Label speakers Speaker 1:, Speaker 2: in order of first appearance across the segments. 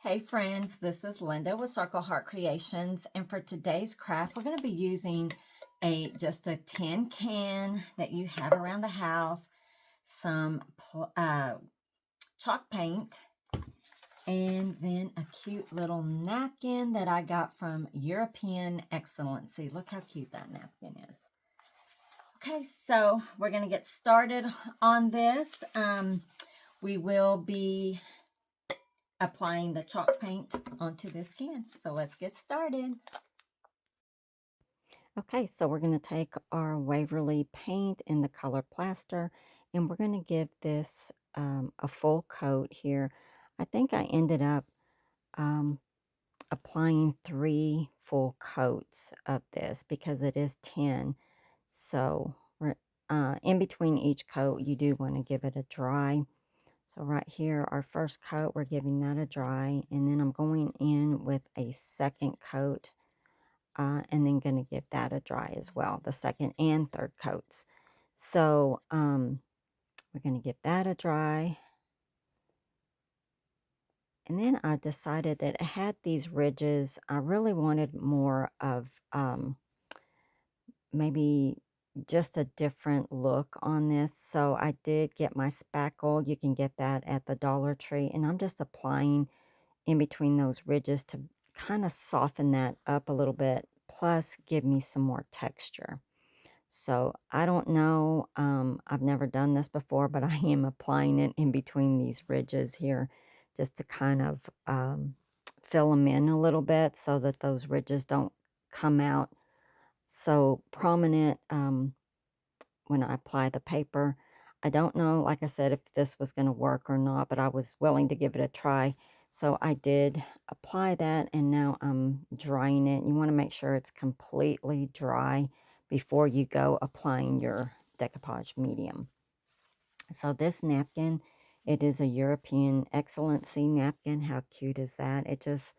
Speaker 1: Hey friends, this is Linda with Circle Heart Creations, and for today's craft, we're going to be using just a tin can that you have around the house, some chalk paint, and then a cute little napkin that I got from European Excellency. Look how cute that napkin is. Okay, so we're going to get started on this. We will be applying the chalk paint onto this can. So let's get started.
Speaker 2: Okay, so we're going to take our Waverly paint in the color plaster, and we're going to give this a full coat here. I think I ended up um, applying 3 full coats of this because it is 10. So in between each coat, you do want to give it a dry. So right here, our first coat, we're giving that a dry, and then I'm going in with a second coat and then going to give that a dry as well, the second and third coats. So we're going to give that a dry. And then I decided that it had these ridges. I really wanted more of maybe just a different look on this. So I did get my spackle. You can get that at the Dollar Tree. And I'm just applying in between those ridges to kind of soften that up a little bit, plus give me some more texture. So I don't know, I've never done this before, but I am applying it in between these ridges here just to kind of fill them in a little bit so that those ridges don't come out so prominent when I apply the paper. I don't know, like I said, if this was going to work or not, but I was willing to give it a try. So I did apply that, and now I'm drying it. You want to make sure it's completely dry before you go applying your decoupage medium. So this napkin, it is a European Excellency napkin. How cute is that? It just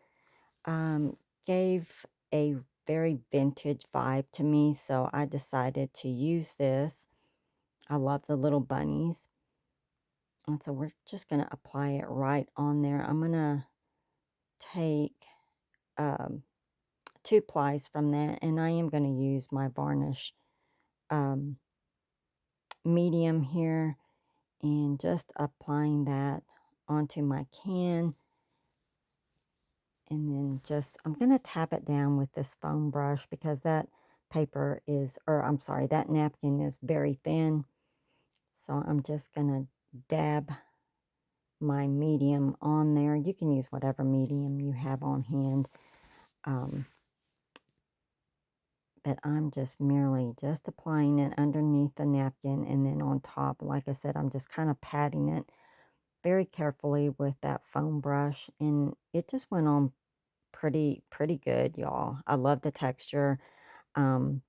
Speaker 2: um, gave a very vintage vibe to me, so I decided to use this. I love the little bunnies. And so we're just going to apply it right on there. I'm going to take um, 2 plies from that, and I am going to use my varnish um, medium here and just applying that onto my can. And then I'm going to tap it down with this foam brush because that paper is, or I'm sorry, that napkin is very thin. So I'm just going to dab my medium on there. You can use whatever medium you have on hand. But I'm just merely just applying it underneath the napkin, and then on top, like I said, I'm just kind of patting it very carefully with that foam brush, and it just went on pretty good, y'all. I love the texture um,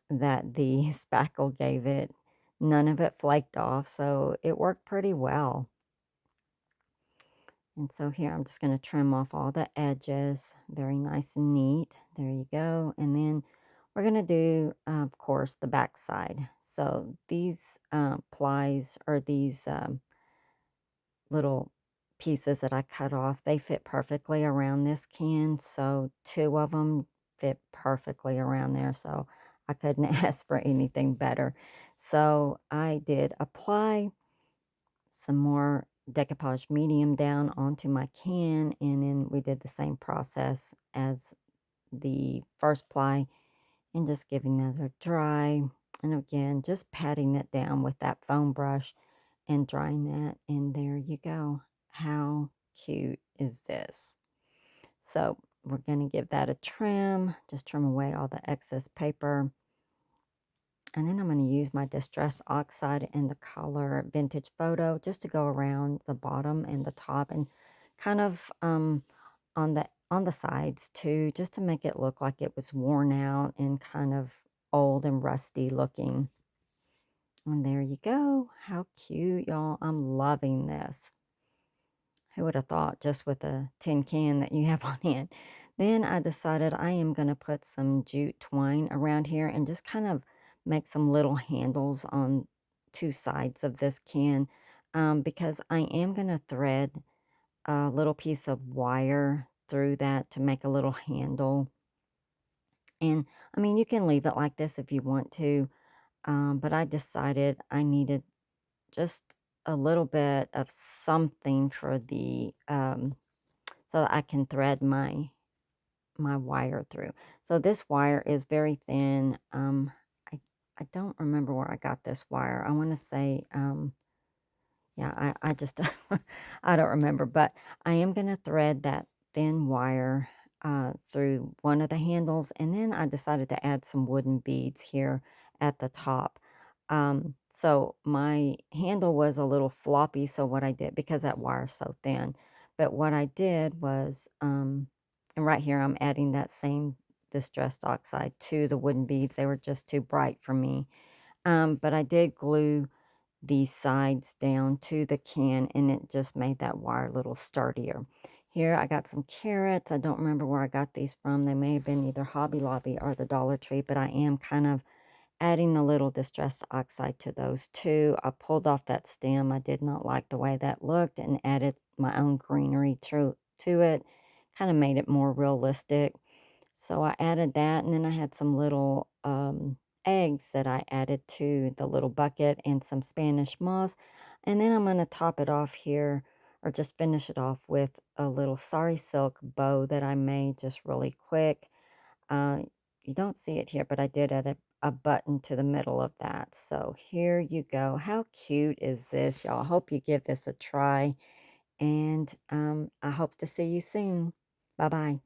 Speaker 2: that the spackle gave it. None of it flaked off, so it worked pretty well. And so here I'm just going to trim off all the edges. Very nice and neat. There you go. And then we're going to do, of course, the back side. So these plies, or these little pieces that I cut off, they fit perfectly around this can. So 2 of them fit perfectly around there. So I couldn't ask for anything better. So I did apply some more decoupage medium down onto my can, and then we did the same process as the first ply and just giving that a dry, and again just patting it down with that foam brush and drying that, and there you go. How cute is this? So we're going to give that a trim, just trim away all the excess paper. And then I'm going to use my Distress Oxide in the color Vintage Photo just to go around the bottom and the top, and kind of on the sides too, just to make it look like it was worn out and kind of old and rusty looking. And there you go. How cute, y'all. I'm loving this. Who would have thought, just with a tin can that you have on hand? Then I decided I am going to put some jute twine around here and just kind of make some little handles on 2 sides of this can, because I am going to thread a little piece of wire through that to make a little handle. And I mean, you can leave it like this if you want to, but I decided I needed just a little bit of something for the so that I can thread my wire through. So this wire is very thin. I I don't remember where I got this wire. I want to say yeah, I just I don't remember, but I am gonna thread that thin wire through one of the handles, and then I decided to add some wooden beads here at the top. So my handle was a little floppy, so what I did, because that wire's so thin, but what I did was, and right here I'm adding that same distressed oxide to the wooden beads. They were just too bright for me. But I did glue the sides down to the can, and it just made that wire a little sturdier. Here I got some carrots. I don't remember where I got these from. They may have been either Hobby Lobby or the Dollar Tree, but I am kind of adding a little distress oxide to those too. I pulled off that stem. I did not like the way that looked and added my own greenery to it. Kind of made it more realistic. So I added that, and then I had some little eggs that I added to the little bucket and some Spanish moss. And then I'm going to top it off here, or just finish it off with a little sari silk bow that I made just really quick. Uh, you don't see it here, but I did add a button to the middle of that. So here you go. How cute is this, y'all? I hope you give this a try, and I hope to see you soon. Bye bye.